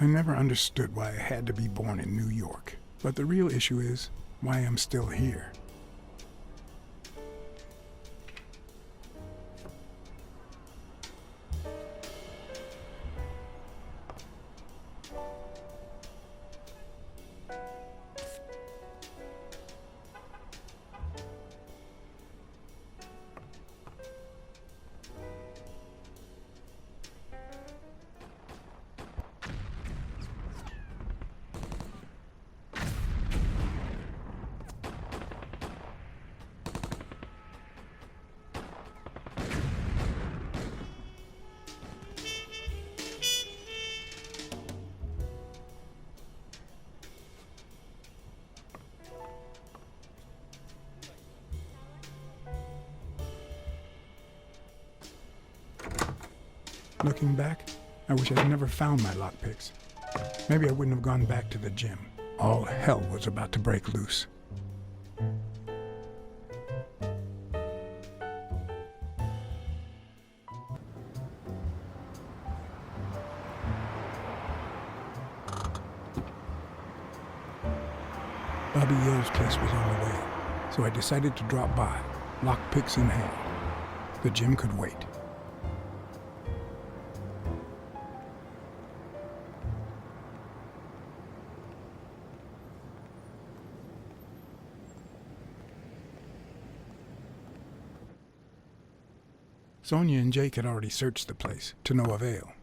I never understood why I had to be born in New York, but the real issue is why I'm still here. Looking back, I wish I'd never found my lockpicks. Maybe I wouldn't have gone back to the gym. All hell was about to break loose. Bobby Yale's place was on the way, so I decided to drop by, lockpicks in hand. The gym could wait. Sonia and Jake had already searched the place, to no avail.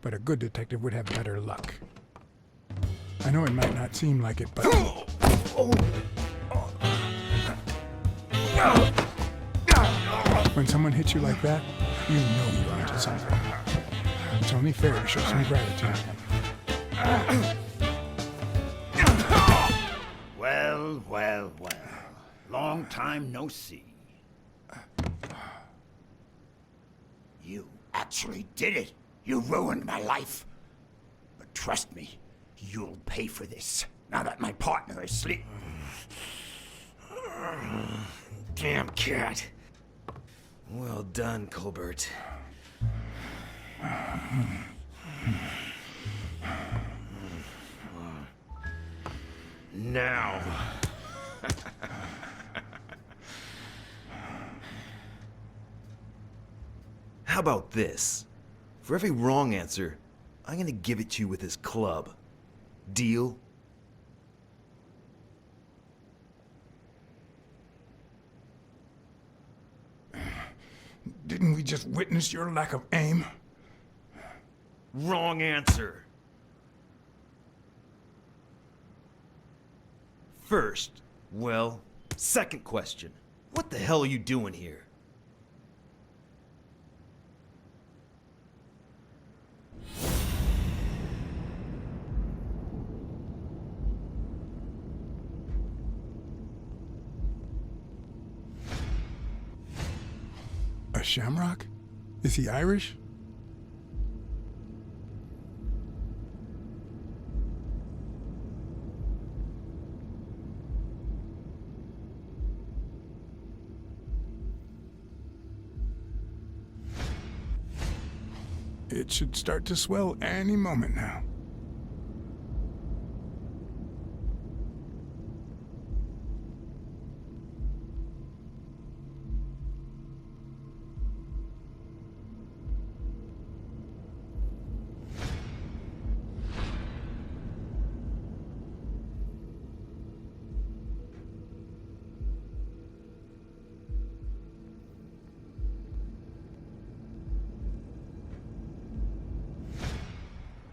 But a good detective would have better luck. I know it might not seem like it, but... When someone hits you like that, you know you're onto something. It's only fair to show some gratitude. Well, well, well. Long time no see. You actually did it. You ruined my life. But trust me, you'll pay for this, now that my partner is asleep. Damn cat. Well done, Colbert. Now. How about this? For every wrong answer, I'm gonna give it to you with this club. Deal? Didn't we just witness your lack of aim? Wrong answer. First, well, second question. What the hell are you doing here? A shamrock? Is he Irish? It should start to swell any moment now.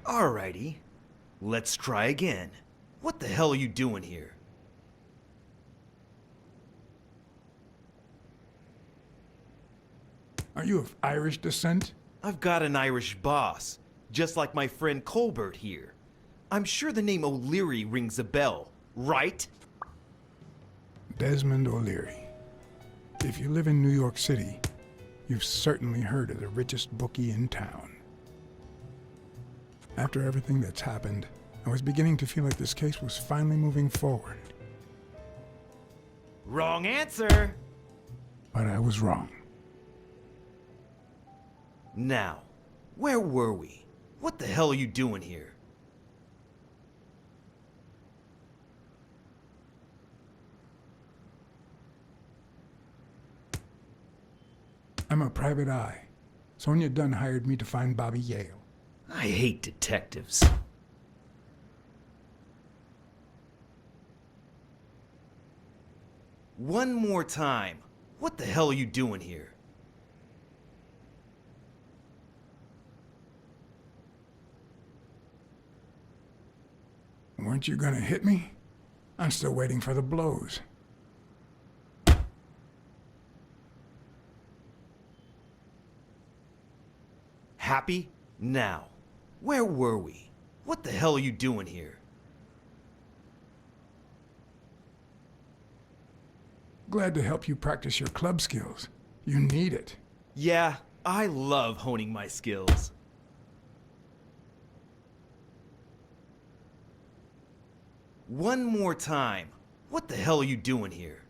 Alrighty, let's try again. What the hell are you doing here? Are you of Irish descent? I've got an Irish boss, just like my friend Colbert here. I'm sure the name O'Leary rings a bell, right? Desmond O'Leary. If you live in New York City, you've certainly heard of the richest bookie in town. After everything that's happened, I was beginning to feel like this case was finally moving forward. Wrong answer! But I was wrong. Now, where were we? What the hell are you doing here? I'm a private eye. Sonia Dunn hired me to find Bobby Yale. I hate detectives. One more time. What the hell are you doing here? Weren't you gonna hit me? I'm still waiting for the blows. Happy? Now, where were we? What the hell are you doing here? Glad to help you practice your club skills. You need it. Yeah, I love honing my skills. One more time. What the hell are you doing here?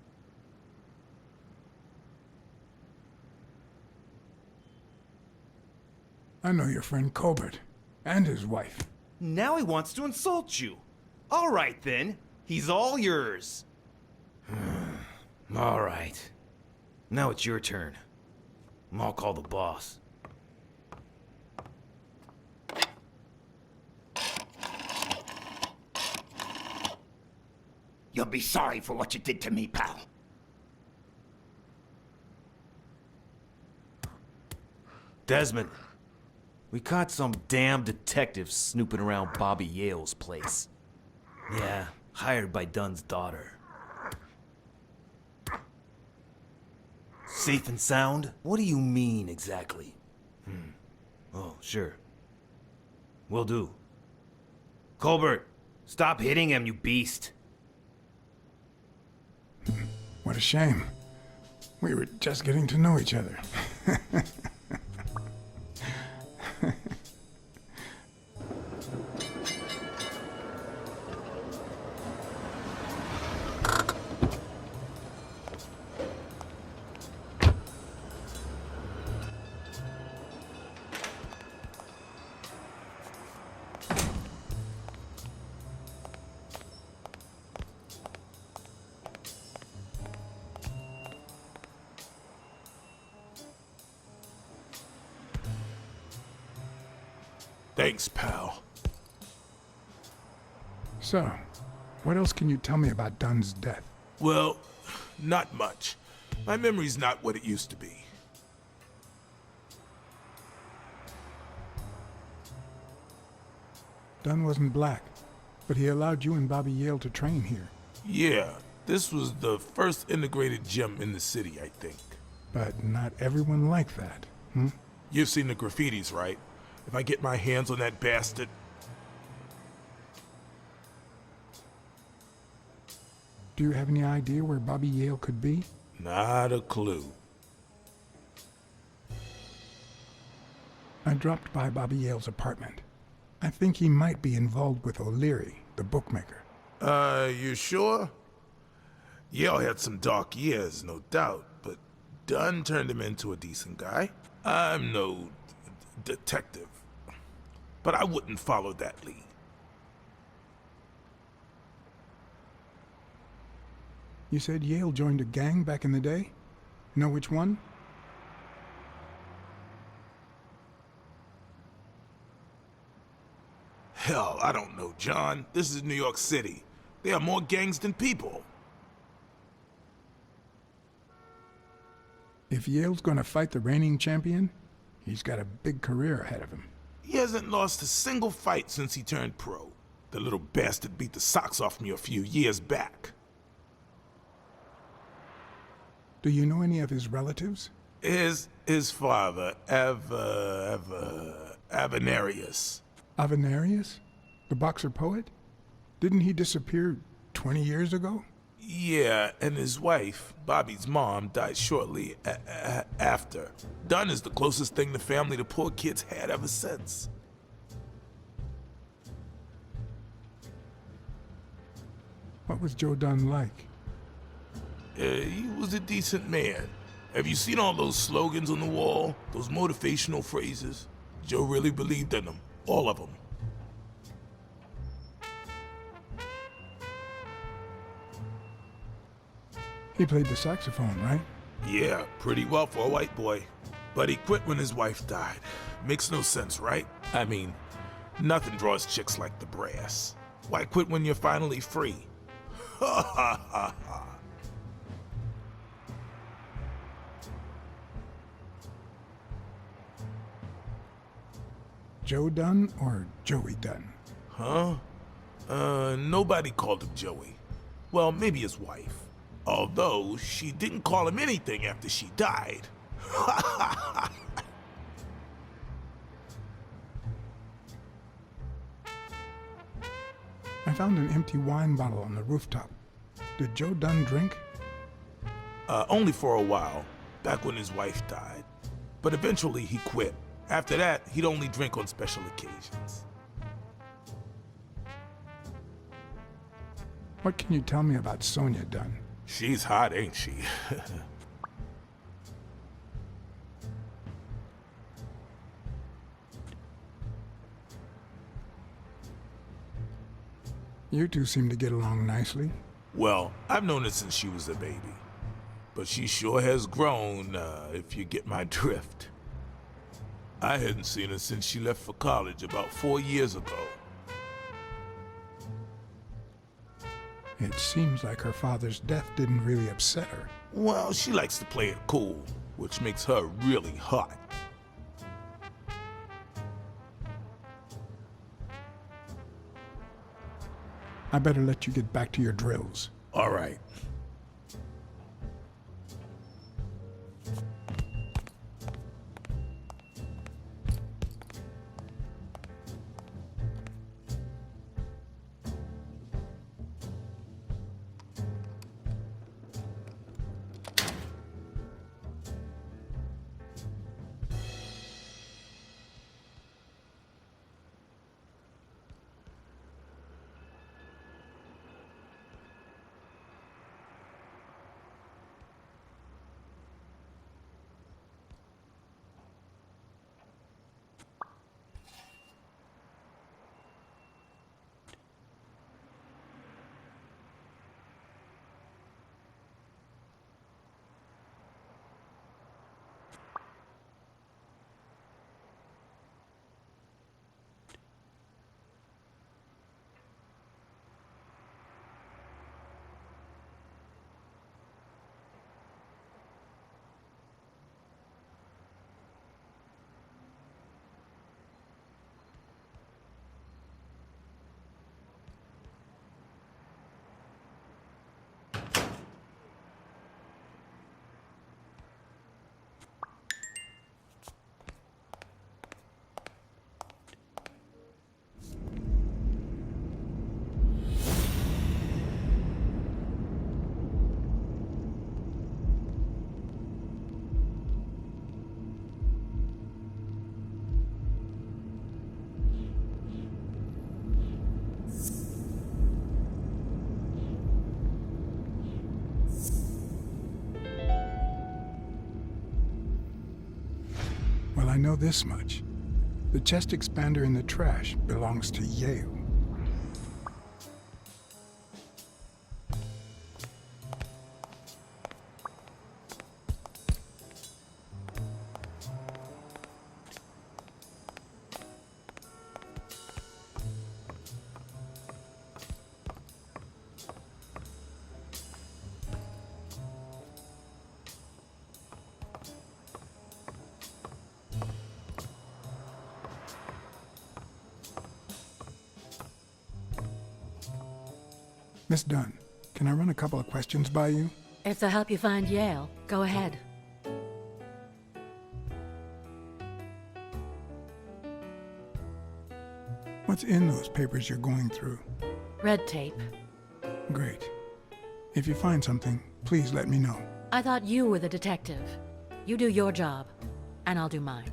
I know your friend Colbert and his wife. Now he wants to insult you. All right then, he's all yours. All right. Now it's your turn. I'll call the boss. You'll be sorry for what you did to me, pal. Desmond, we caught some damn detective snooping around Bobby Yale's place. Yeah, hired by Dunn's daughter. Safe and sound? What do you mean, exactly? Oh, sure. Will do. Colbert, stop hitting him, you beast. What a shame. We were just getting to know each other. Thanks, pal. So, what else can you tell me about Dunn's death? Well, not much. My memory's not what it used to be. Dunn wasn't black, but he allowed you and Bobby Yale to train here. Yeah, this was the first integrated gym in the city, I think. But not everyone liked that, hmm? You've seen the graffitis, right? If I get my hands on that bastard... Do you have any idea where Bobby Yale could be? Not a clue. I dropped by Bobby Yale's apartment. I think he might be involved with O'Leary, the bookmaker. You sure? Yale had some dark years, no doubt, but Dunn turned him into a decent guy. I'm no detective, but I wouldn't follow that lead. You said Yale joined a gang back in the day? Know which one? Hell, I don't know, John. This is New York City. There are more gangs than people. If Yale's gonna fight the reigning champion, he's got a big career ahead of him. He hasn't lost a single fight since he turned pro. The little bastard beat the socks off me a few years back. Do you know any of his relatives? His father, Avenarius. Avenarius? The boxer poet? Didn't he disappear 20 years ago? Yeah, and his wife, Bobby's mom, died shortly after. Dunn is the closest thing the family the poor kids had ever since. What was Joe Dunn like? He was a decent man. Have you seen all those slogans on the wall? Those motivational phrases? Joe really believed in them. All of them. He played the saxophone, right? Yeah, pretty well for a white boy. But he quit when his wife died. Makes no sense, right? I mean, nothing draws chicks like the brass. Why quit when you're finally free? Ha ha ha ha. Joe Dunn or Joey Dunn? Huh? Nobody called him Joey. Well, maybe his wife. Although, she didn't call him anything after she died. I found an empty wine bottle on the rooftop. Did Joe Dunn drink? Only for a while, back when his wife died. But eventually he quit. After that, he'd only drink on special occasions. What can you tell me about Sonia Dunn? She's hot, ain't she? You two seem to get along nicely. Well, I've known her since she was a baby. But she sure has grown, if you get my drift. I hadn't seen her since she left for college about 4 years ago. It seems like her father's death didn't really upset her. Well, she likes to play it cool, which makes her really hot. I better let you get back to your drills. All right. Well, I know this much. The chest expander in the trash belongs to Yale. Miss Dunn, can I run a couple of questions by you? If they'll help you find Yale, go ahead. What's in those papers you're going through? Red tape. Great. If you find something, please let me know. I thought you were the detective. You do your job, and I'll do mine.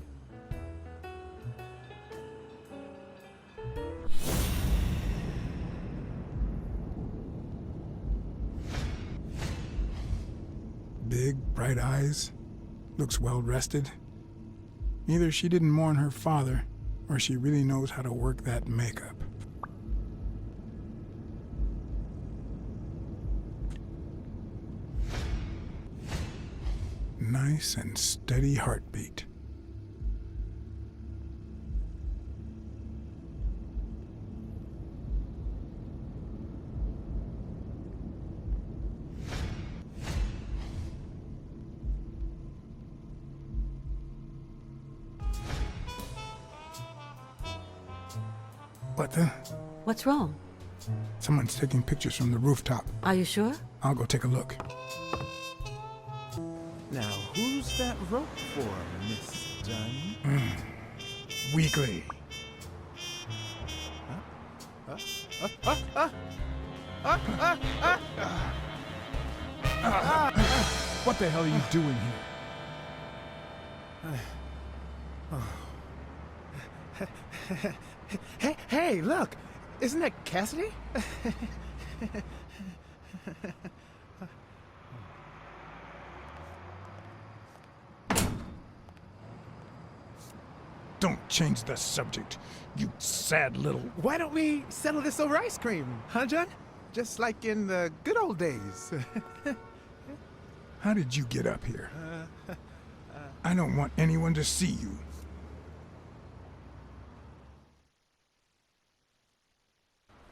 big, bright eyes, looks well rested. Either she didn't mourn her father, or she really knows how to work that makeup. Nice and steady heartbeat. What the? What's wrong? Someone's taking pictures from the rooftop. Are you sure? I'll go take a look. Now, who's that rope for, Miss Dunn? Weekly. What the hell are you doing here? Hey, look! Isn't that Cassidy? Don't change the subject, you sad little... Why don't we settle this over ice cream, huh, John? Just like in the good old days. How did you get up here? I don't want anyone to see you.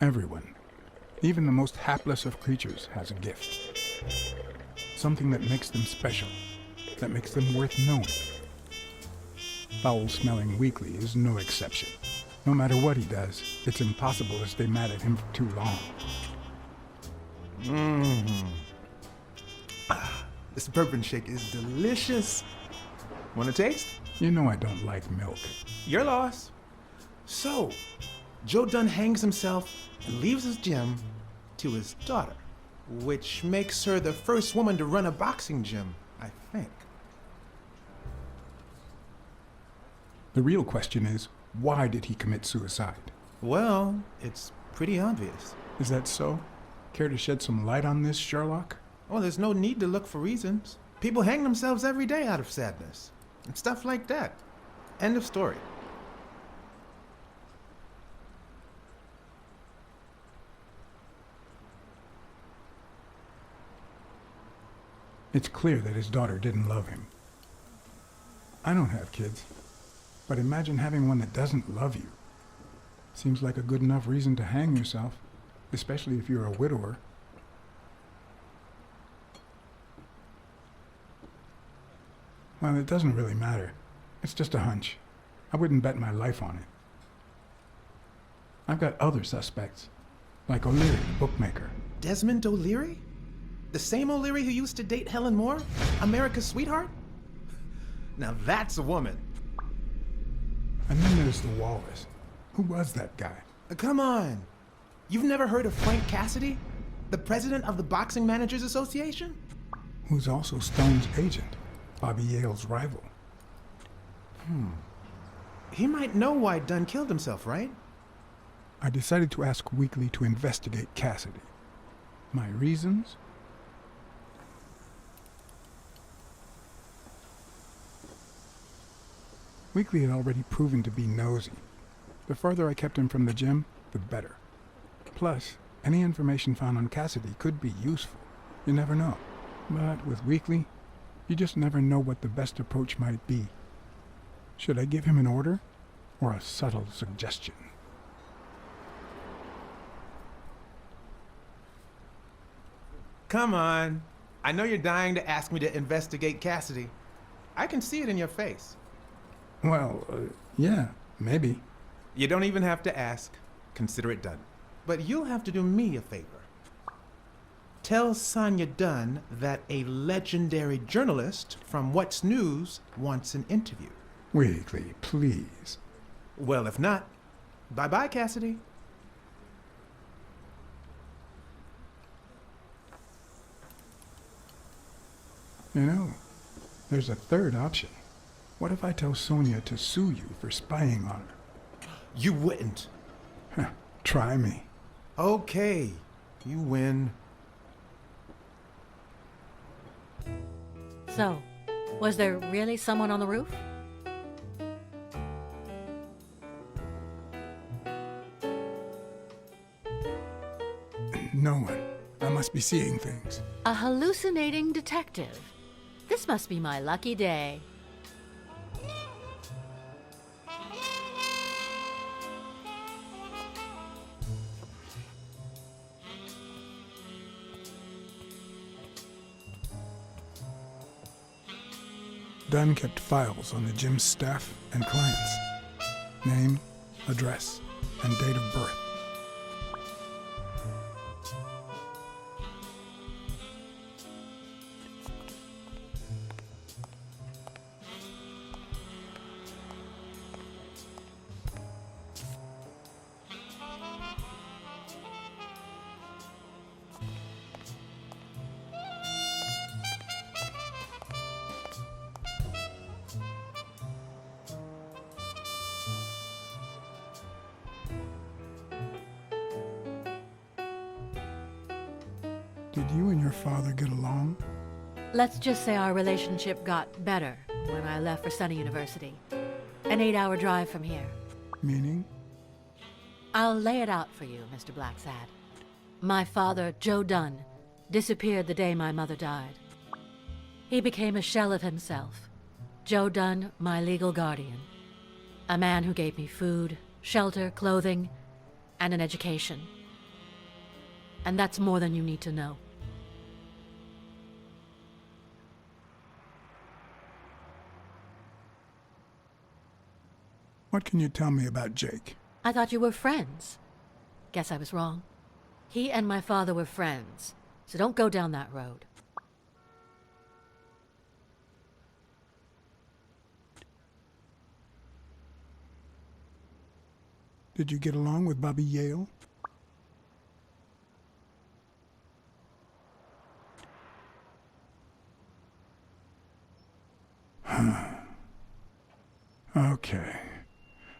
Everyone, even the most hapless of creatures, has a gift. Something that makes them special, that makes them worth knowing. Foul-smelling Weekly is no exception. No matter what he does, it's impossible to stay mad at him for too long. This bourbon shake is delicious. Want a taste? You know I don't like milk. Your loss. So, Joe Dunn hangs himself and leaves his gym to his daughter, which makes her the first woman to run a boxing gym, I think. The real question is, why did he commit suicide? Well, it's pretty obvious. Is that so? Care to shed some light on this, Sherlock? Well, there's no need to look for reasons. People hang themselves every day out of sadness. And stuff like that. End of story. It's clear that his daughter didn't love him. I don't have kids, but imagine having one that doesn't love you. Seems like a good enough reason to hang yourself, especially if you're a widower. Well, it doesn't really matter. It's just a hunch. I wouldn't bet my life on it. I've got other suspects, like O'Leary, the bookmaker. Desmond O'Leary? The same O'Leary who used to date Helen Moore? America's sweetheart? Now that's a woman. And then there's the Walrus. Who was that guy? Come on. You've never heard of Frank Cassidy? The president of the Boxing Managers Association? Who's also Stone's agent, Bobby Yale's rival. He might know why Dunn killed himself, right? I decided to ask Weekly to investigate Cassidy. My reasons? Weekly had already proven to be nosy. The further I kept him from the gym, the better. Plus, any information found on Cassidy could be useful. You never know. But with Weekly, you just never know what the best approach might be. Should I give him an order, or a subtle suggestion? Come on. I know you're dying to ask me to investigate Cassidy. I can see it in your face. Well, yeah, maybe. You don't even have to ask. Consider it done. But you'll have to do me a favor. Tell Sonia Dunn that a legendary journalist from What's News wants an interview. Weekly, please. Well, if not, bye-bye, Cassidy. You know, there's a third option. What if I tell Sonia to sue you for spying on her? You wouldn't. Try me. Okay, you win. So, was there really someone on the roof? No one. I must be seeing things. A hallucinating detective. This must be my lucky day. Dunn kept files on the gym's staff and clients. Name, address, and date of birth. Did you and your father get along? Let's just say our relationship got better when I left for Sunny University. An 8-hour drive from here. Meaning? I'll lay it out for you, Mr. Blacksad. My father, Joe Dunn, disappeared the day my mother died. He became a shell of himself. Joe Dunn, my legal guardian. A man who gave me food, shelter, clothing, and an education. And that's more than you need to know. What can you tell me about Jake? I thought you were friends. Guess I was wrong. He and my father were friends, so don't go down that road. Did you get along with Bobby Yale? Okay.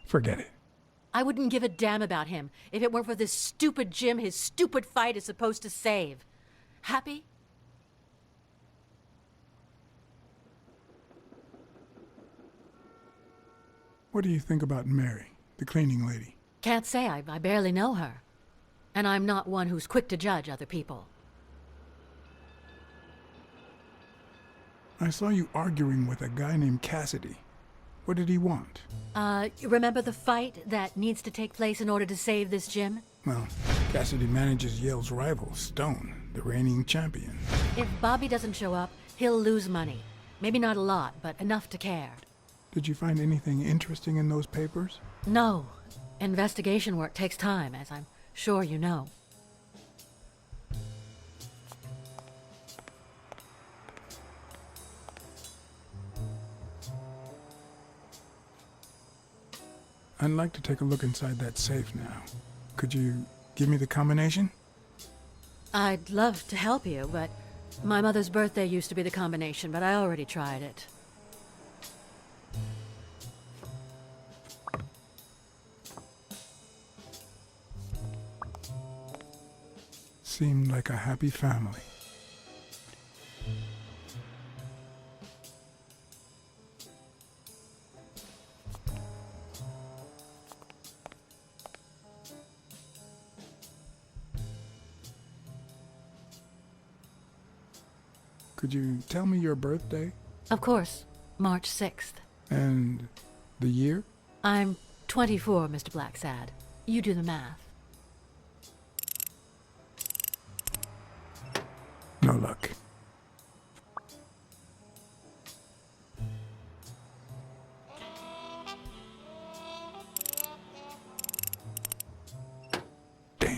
Forget it. I wouldn't give a damn about him if it weren't for this stupid gym his stupid fight is supposed to save. Happy? What do you think about Mary, the cleaning lady? Can't say. I barely know her. And I'm not one who's quick to judge other people. I saw you arguing with a guy named Cassidy. What did he want? You remember the fight that needs to take place in order to save this gym? Well, Cassidy manages Yale's rival, Stone, the reigning champion. If Bobby doesn't show up, he'll lose money. Maybe not a lot, but enough to care. Did you find anything interesting in those papers? No. Investigation work takes time, as I'm sure you know. I'd like to take a look inside that safe now. Could you give me the combination? I'd love to help you, but my mother's birthday used to be the combination, but I already tried it. Seemed like a happy family. Could you tell me your birthday? Of course, March 6th. And the year? I'm 24, Mr. Blacksad. You do the math. No luck. Damn.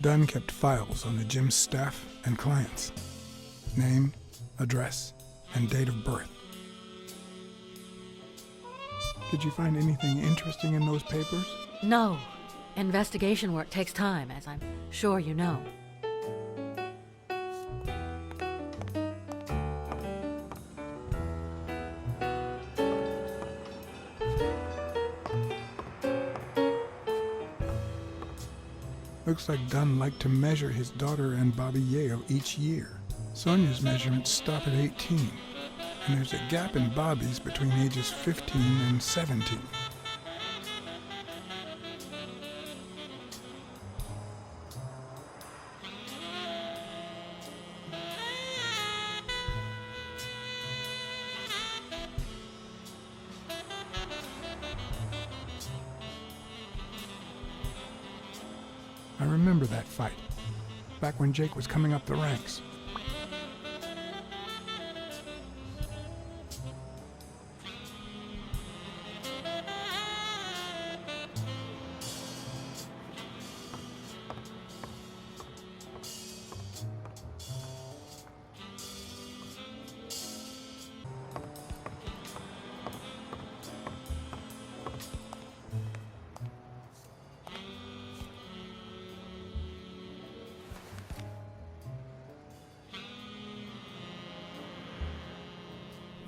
Dunn kept files on the gym's staff and clients. Name, address, and date of birth. Did you find anything interesting in those papers? No. Investigation work takes time, as I'm sure you know. Looks like Dunn liked to measure his daughter and Bobby Yale each year. Sonia's measurements stop at 18, and there's a gap in Bobby's between ages 15 and 17. I remember that fight, back when Jake was coming up the ranks.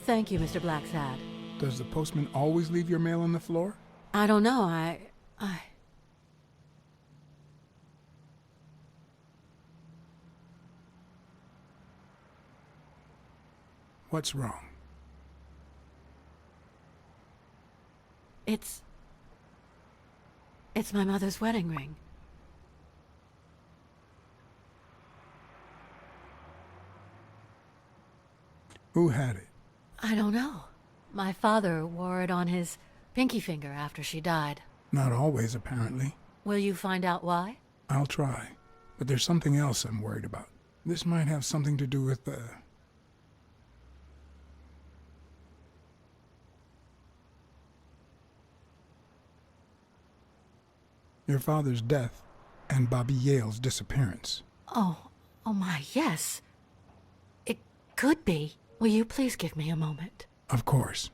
Thank you, Mr. Blacksad. Does the postman always leave your mail on the floor? I don't know, I... What's wrong? It's my mother's wedding ring. Who had it? I don't know. My father wore it on his pinky finger after she died. Not always, apparently. Will you find out why? I'll try. But there's something else I'm worried about. This might have something to do with your father's death and Bobby Yale's disappearance. Oh my, yes. It could be. Will you please give me a moment? Of course.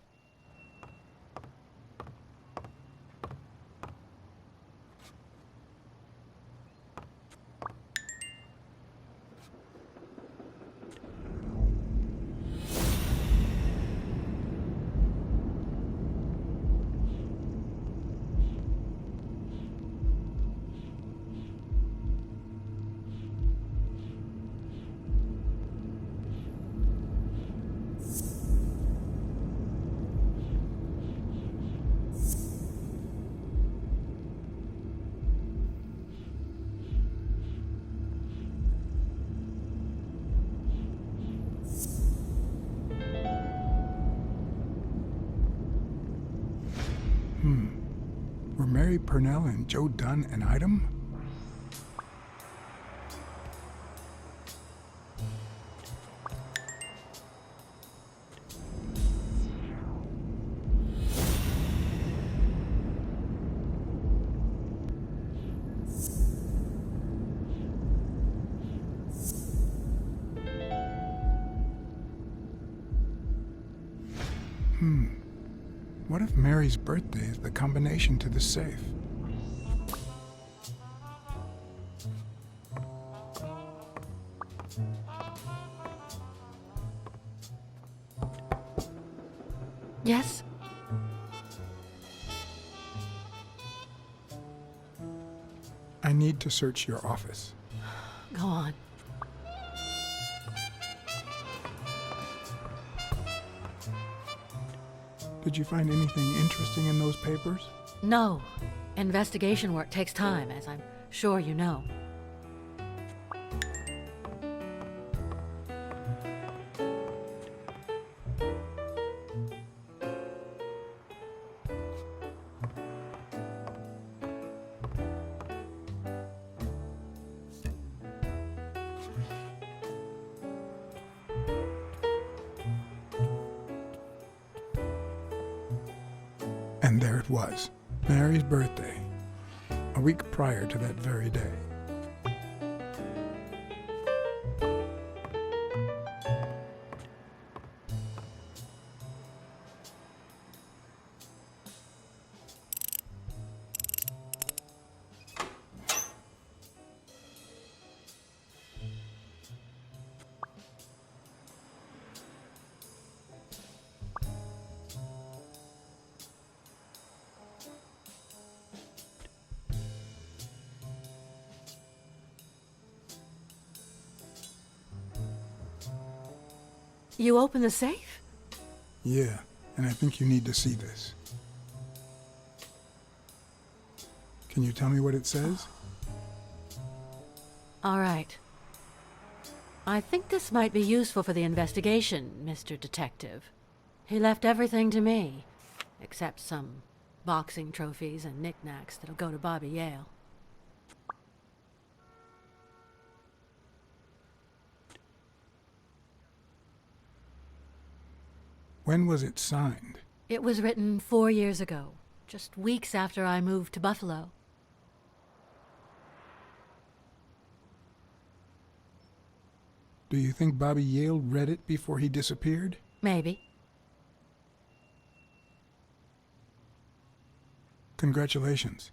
Were Mary Purnell and Joe Dunn an item? What if Mary's birthday is the combination to the safe? Yes? I need to search your office. Go on. Did you find anything interesting in those papers? No. Investigation work takes time, as I'm sure you know. And there it was, Mary's birthday, a week prior to that very day. You opened the safe? Yeah, and I think you need to see this. Can you tell me what it says? All right. I think this might be useful for the investigation, Mr. Detective. He left everything to me, except some boxing trophies and knickknacks that'll go to Bobby Yale. When was it signed? It was written 4 years ago, just weeks after I moved to Buffalo. Do you think Bobby Yale read it before he disappeared? Maybe. Congratulations.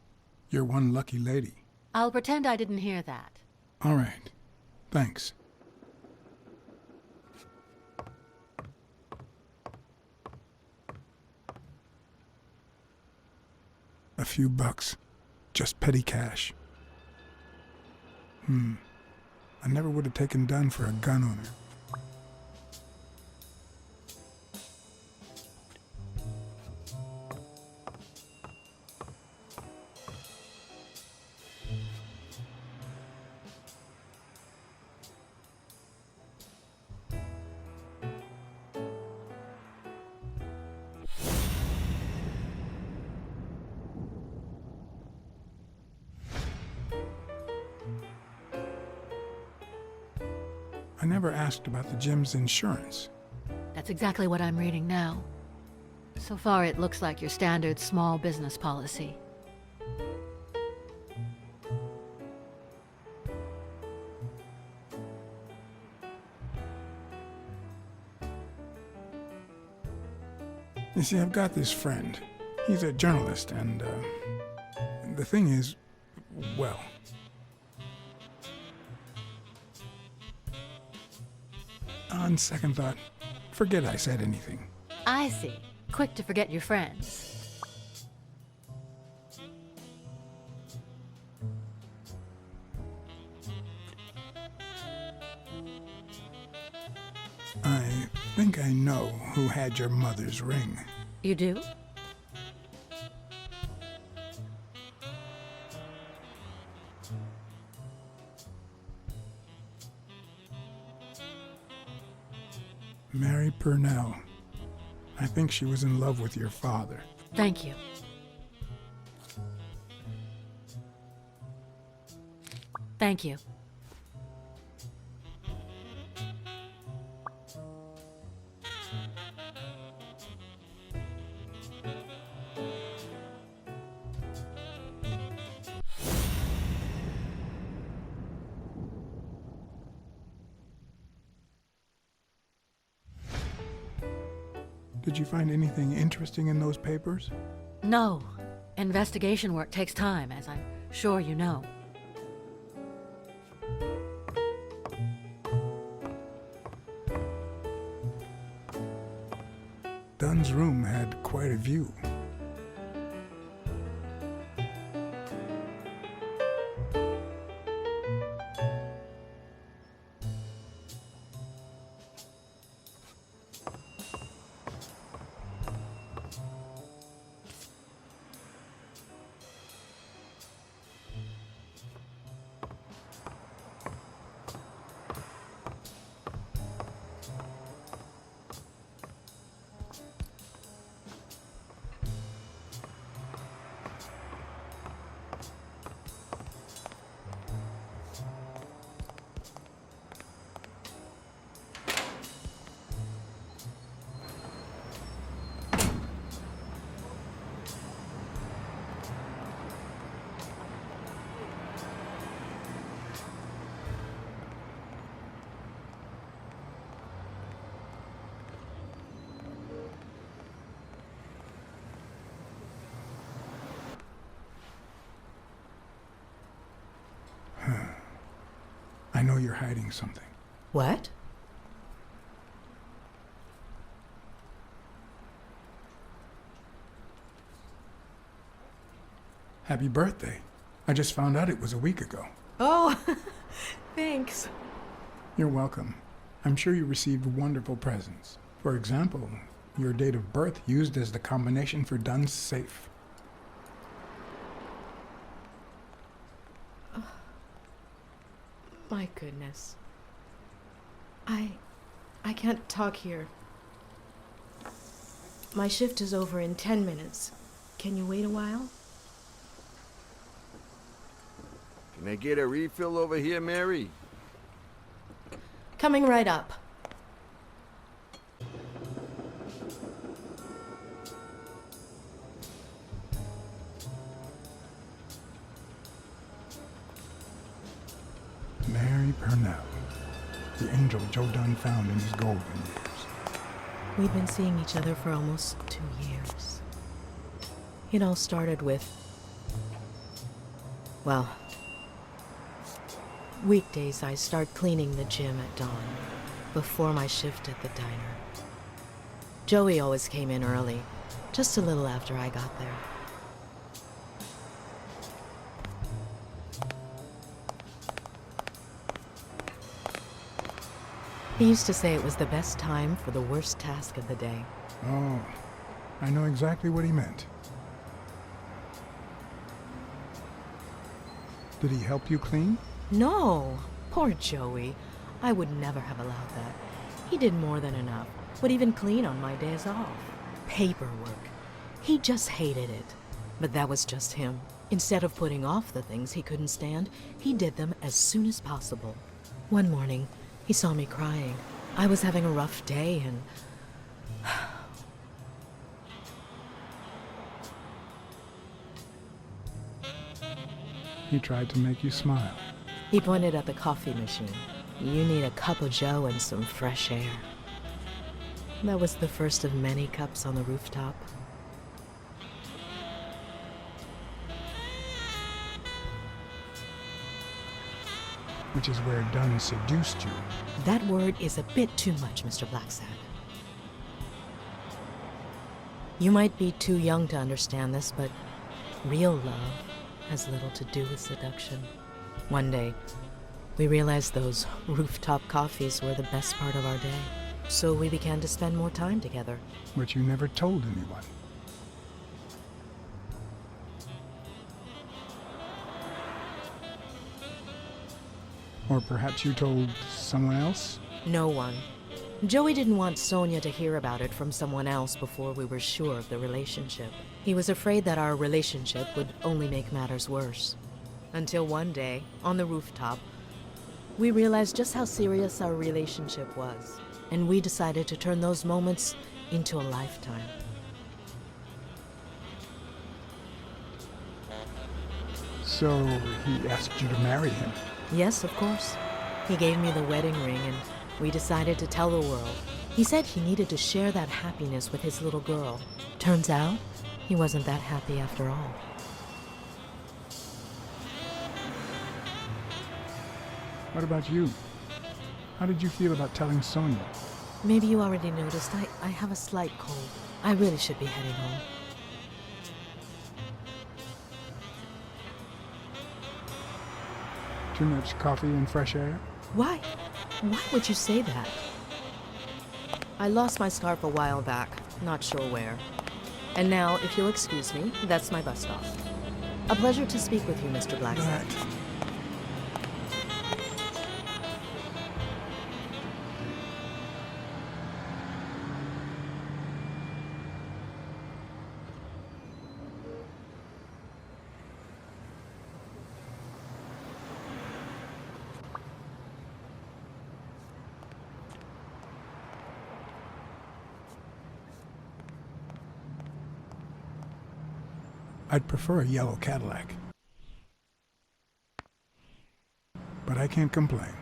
You're one lucky lady. I'll pretend I didn't hear that. All right. Thanks. A few bucks. Just petty cash. I never would have taken Dunn for a gun owner. I never asked about the gym's insurance. That's exactly what I'm reading now. So far, it looks like your standard small business policy. You see, I've got this friend. He's a journalist, and the thing is, well... On second thought, forget I said anything. I see. Quick to forget your friends. I think I know who had your mother's ring. You do? Mary Purnell. I think she was in love with your father. Thank you. Thank you. Did you find anything interesting in those papers? No. Investigation work takes time, as I'm sure you know. Dunn's room had quite a view. I know you're hiding something. What? Happy birthday. I just found out it was a week ago. Oh, thanks. You're welcome. I'm sure you received wonderful presents. For example, your date of birth used as the combination for Dunn's safe. My goodness. I can't talk here. My shift is over in 10 minutes. Can you wait a while? Can I get a refill over here, Mary? Coming right up. Mary Purnell, the angel Joe Dunn found in his golden years. We've been seeing each other for almost 2 years. It all started with, well, weekdays I start cleaning the gym at dawn, before my shift at the diner. Joey always came in early, just a little after I got there. He used to say it was the best time for the worst task of the day. Oh, I know exactly what he meant. Did he help you clean? No, poor Joey. I would never have allowed that. He did more than enough. Would even clean on my days off. Paperwork. He just hated it. But that was just him. Instead of putting off the things he couldn't stand, he did them as soon as possible. One morning, he saw me crying. I was having a rough day and... He tried to make you smile. He pointed at the coffee machine. You need a cup of joe and some fresh air. That was the first of many cups on the rooftop. Which is where Dunn seduced you. That word is a bit too much, Mr. Blacksad. You might be too young to understand this, but real love has little to do with seduction. One day, we realized those rooftop coffees were the best part of our day. So we began to spend more time together. But you never told anyone. Or perhaps you told someone else? No one. Joey didn't want Sonia to hear about it from someone else before we were sure of the relationship. He was afraid that our relationship would only make matters worse. Until one day, on the rooftop, we realized just how serious our relationship was. And we decided to turn those moments into a lifetime. So he asked you to marry him. Yes, of course. He gave me the wedding ring and we decided to tell the world. He said he needed to share that happiness with his little girl. Turns out, he wasn't that happy after all. What about you? How did you feel about telling Sonia? Maybe you already noticed I have a slight cold. I really should be heading home. Too much coffee and fresh air? Why? Why would you say that? I lost my scarf a while back, not sure where. And now, if you'll excuse me, that's my bus stop. A pleasure to speak with you, Mr. Blacksad. I'd prefer a yellow Cadillac. But I can't complain.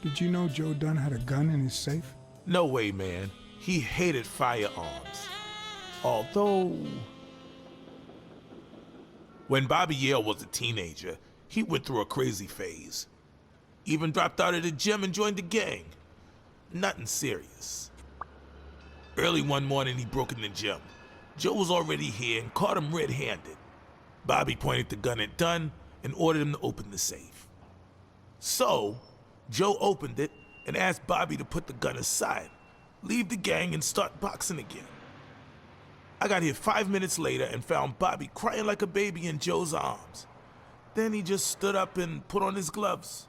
Did you know Joe Dunn had a gun in his safe? No way, man. He hated firearms. Although... When Bobby Yale was a teenager, he went through a crazy phase. Even dropped out of the gym and joined the gang. Nothing serious. Early one morning, he broke in the gym. Joe was already here and caught him red-handed. Bobby pointed the gun at Dunn and ordered him to open the safe. So, Joe opened it and asked Bobby to put the gun aside, leave the gang, and start boxing again. I got here 5 minutes later and found Bobby crying like a baby in Joe's arms. Then he just stood up and put on his gloves.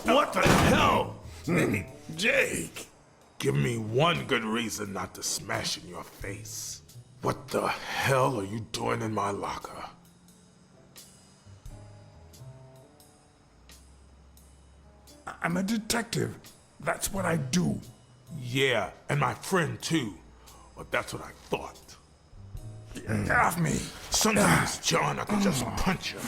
What the hell? Jake, give me one good reason not to smash in your face. What the hell are you doing in my locker? I'm a detective. That's what I do. Yeah, and my friend too. Well, that's what I thought. Get off me. Sometimes, John, I could just punch you.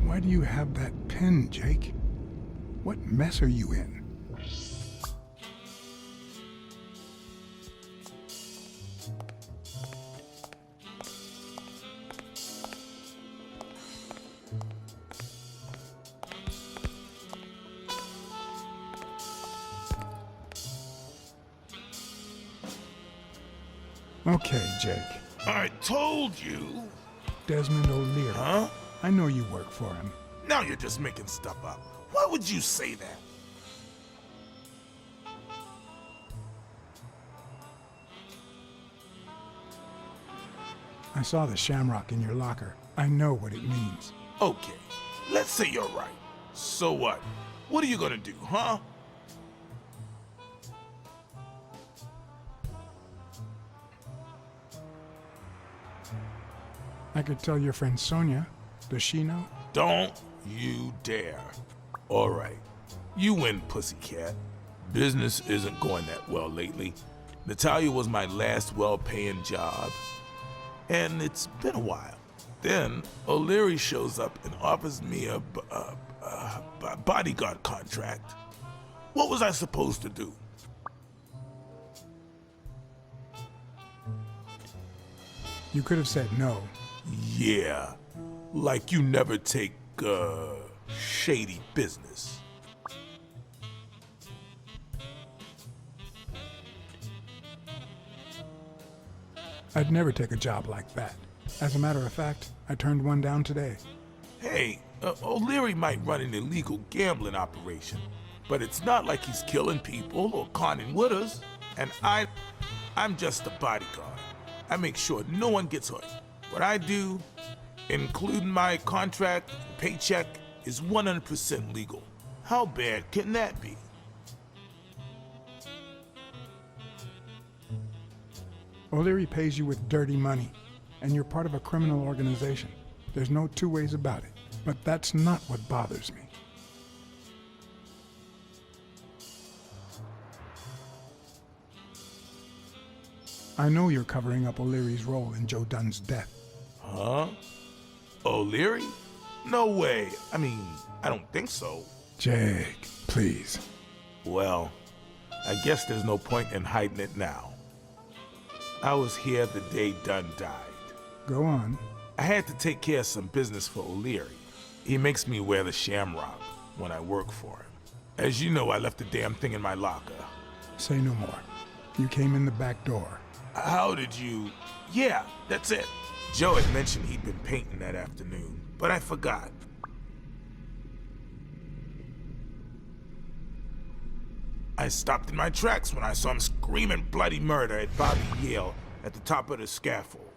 Why do you have that pen, Jake? What mess are you in? Okay, Jake. I told you. Desmond O'Leary. Huh? I know you work for him. Now you're just making stuff up. Why would you say that? I saw the shamrock in your locker. I know what it means. Okay, let's say you're right. So what? What are you gonna do, huh? I could tell your friend Sonia. Does she know? Don't you dare. All right, you win, pussycat. Business isn't going that well lately. Natalia was my last well-paying job, and it's been a while. Then O'Leary shows up and offers me a bodyguard contract. What was I supposed to do? You could have said no. Yeah, like you never take, shady business. I'd never take a job like that. As a matter of fact, I turned one down today. Hey, O'Leary might run an illegal gambling operation, but it's not like he's killing people or conning widows. And I'm just a bodyguard. I make sure no one gets hurt. What I do, including my contract and paycheck, is 100% legal. How bad can that be? O'Leary pays you with dirty money, and you're part of a criminal organization. There's no two ways about it. But that's not what bothers me. I know you're covering up O'Leary's role in Joe Dunn's death. Huh? O'Leary? No way. I mean, I don't think so. Jake, please. Well, I guess there's no point in hiding it now. I was here the day Dunn died. Go on. I had to take care of some business for O'Leary. He makes me wear the shamrock when I work for him. As you know, I left the damn thing in my locker. Say no more. You came in the back door. How did you... Yeah, that's it. Joe had mentioned he'd been painting that afternoon, but I forgot. I stopped in my tracks when I saw him screaming bloody murder at Bobby Yale at the top of the scaffold.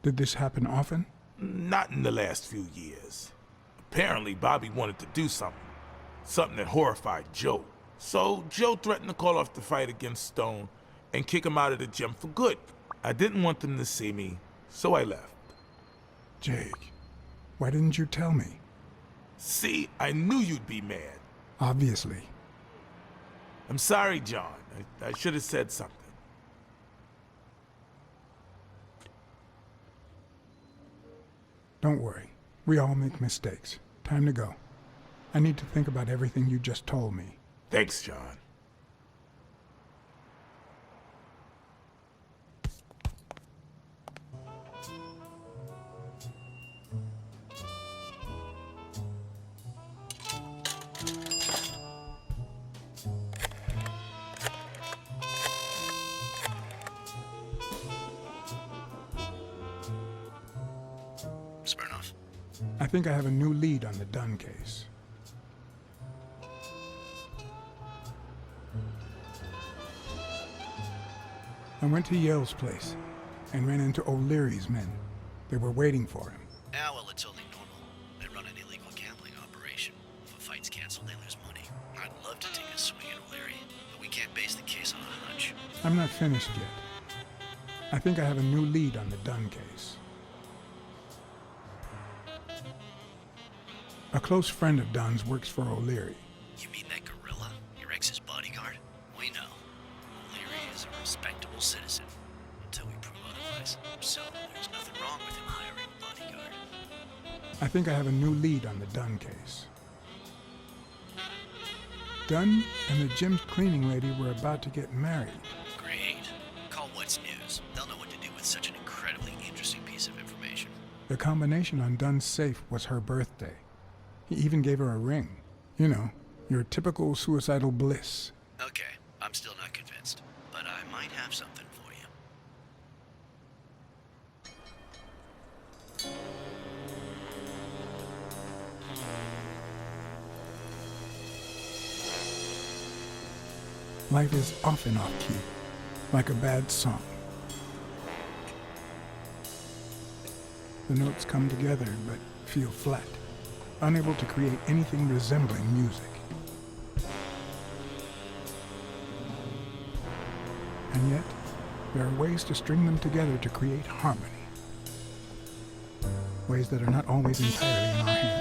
Did this happen often? Not in the last few years. Apparently, Bobby wanted to do something. Something that horrified Joe. So, Joe threatened to call off the fight against Stone and kick him out of the gym for good. I didn't want them to see me, so I left. Jake, why didn't you tell me? See, I knew you'd be mad. Obviously. I'm sorry, John. I should have said something. Don't worry. We all make mistakes. Time to go. I need to think about everything you just told me. Thanks, John. Smirnoff. I think I have a new lead on the Dunn case. I went to Yale's place and ran into O'Leary's men. They were waiting for him. Ah, well, it's only normal. They run an illegal gambling operation. If a fight's canceled, they lose money. I'd love to take a swing at O'Leary, but we can't base the case on a hunch. I'm not finished yet. I think I have a new lead on the Dunn case. A close friend of Dunn's works for O'Leary. You mean that gorilla? Your ex's bodyguard? We know. O'Leary is a respectable citizen. Until we prove otherwise. So, there's nothing wrong with him hiring a bodyguard. I think I have a new lead on the Dunn case. Dunn and the gym's cleaning lady were about to get married. Great. Call What's News. They'll know what to do with such an incredibly interesting piece of information. The combination on Dunn's safe was her birthday. He even gave her a ring. You know, your typical suicidal bliss. Okay, I'm still not convinced, but I might have something for you. Life is often off key, like a bad song. The notes come together but feel flat, unable to create anything resembling music. And yet, there are ways to string them together to create harmony. Ways that are not always entirely in our hands.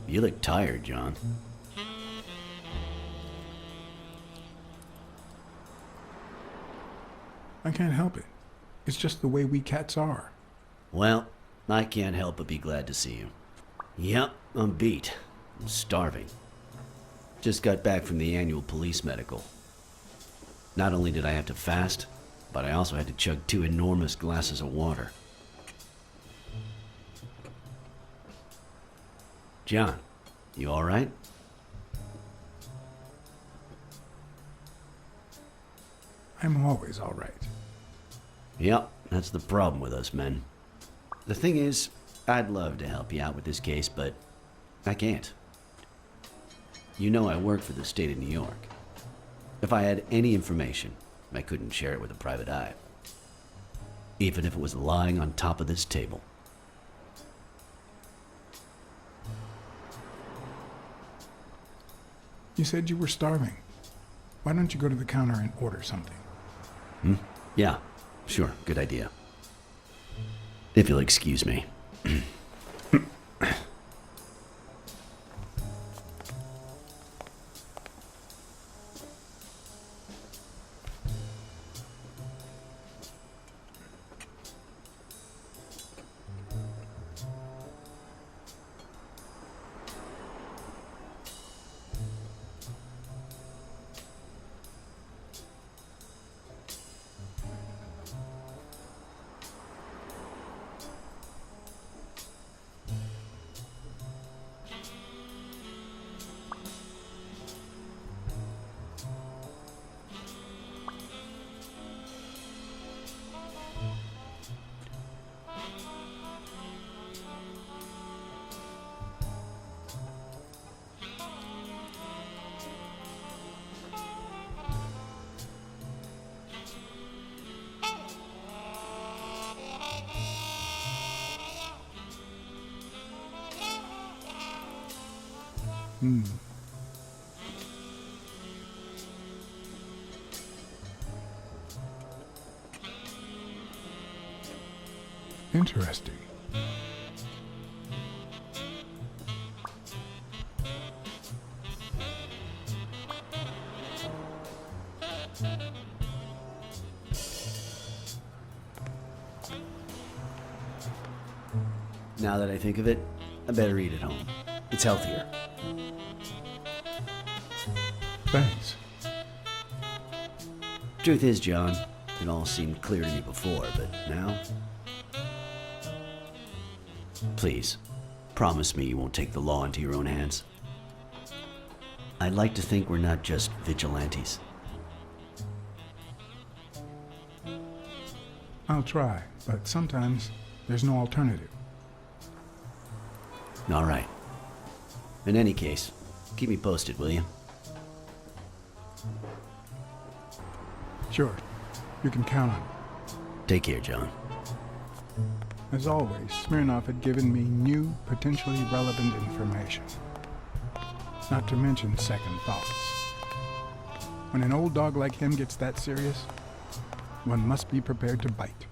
You look tired, John. I can't help it. It's just the way we cats are. Well, I can't help but be glad to see you. Yep, I'm beat. I'm starving. Just got back from the annual police medical. Not only did I have to fast, but I also had to chug 2 enormous glasses of water. John, you all right? I'm always all right. Yep, that's the problem with us men. The thing is, I'd love to help you out with this case, but I can't. You know I work for the state of New York. If I had any information, I couldn't share it with a private eye. Even if it was lying on top of this table. You said you were starving. Why don't you go to the counter and order something? Yeah, sure, good idea. If you'll excuse me. Interesting. Now that I think of it, I better eat at home. It's healthier. Thanks. Truth is, John, it all seemed clear to me before, but now... Please, promise me you won't take the law into your own hands. I'd like to think we're not just vigilantes. I'll try, but sometimes there's no alternative. All right. In any case, keep me posted, will you? Sure, you can count on it. Take care, John. As always, Smirnoff had given me new, potentially relevant information. Not to mention second thoughts. When an old dog like him gets that serious, one must be prepared to bite.